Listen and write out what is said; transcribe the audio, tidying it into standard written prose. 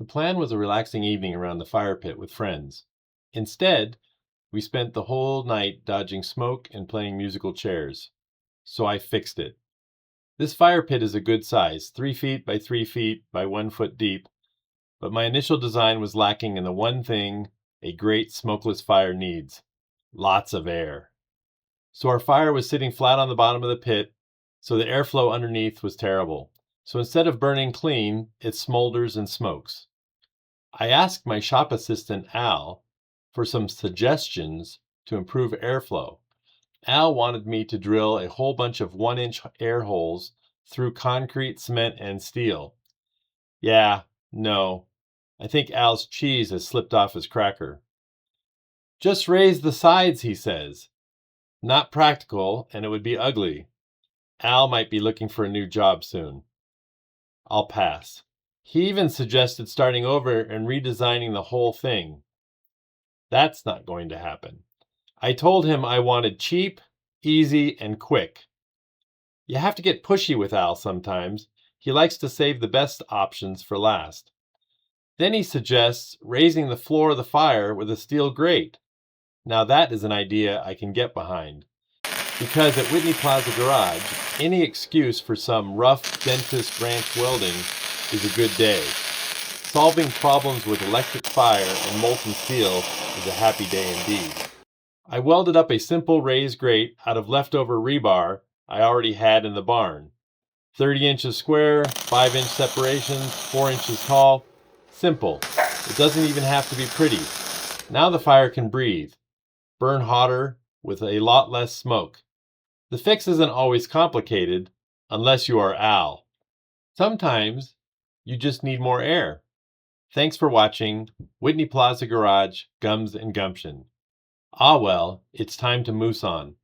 The plan was a relaxing evening around the fire pit with friends. Instead, we spent the whole night dodging smoke and playing musical chairs. So I fixed it. This fire pit is a good size, 3 feet by 3 feet by 1 foot deep, but my initial design was lacking in the one thing a great smokeless fire needs: lots of air. So our fire was sitting flat on the bottom of the pit, so the airflow underneath was terrible. So instead of burning clean, it smolders and smokes. I asked my shop assistant, Al, for some suggestions to improve airflow. Al wanted me to drill a whole bunch of 1-inch air holes through concrete, cement, and steel. Yeah, no. I think Al's cheese has slipped off his cracker. Just raise the sides, he says. Not practical, and it would be ugly. Al might be looking for a new job soon. I'll pass. He even suggested starting over and redesigning the whole thing. That's not going to happen. I told him I wanted cheap, easy, and quick. You have to get pushy with Al sometimes. He likes to save the best options for last. Then he suggests raising the floor of the fire with a steel grate. Now that is an idea I can get behind. Because at Whitney Plaza Garage, any excuse for some rough dentist branch welding is a good day. Solving problems with electric fire and molten steel is a happy day indeed. I welded up a simple raised grate out of leftover rebar I already had in the barn. 30 inches square, 5-inch separations, 4 inches tall. Simple. It doesn't even have to be pretty. Now the fire can breathe, burn hotter with a lot less smoke. The fix isn't always complicated unless you are Al. Sometimes you just need more air. Thanks for watching Whitney Plaza Garage, Gums and Gumption. Ah well, it's time to moose on.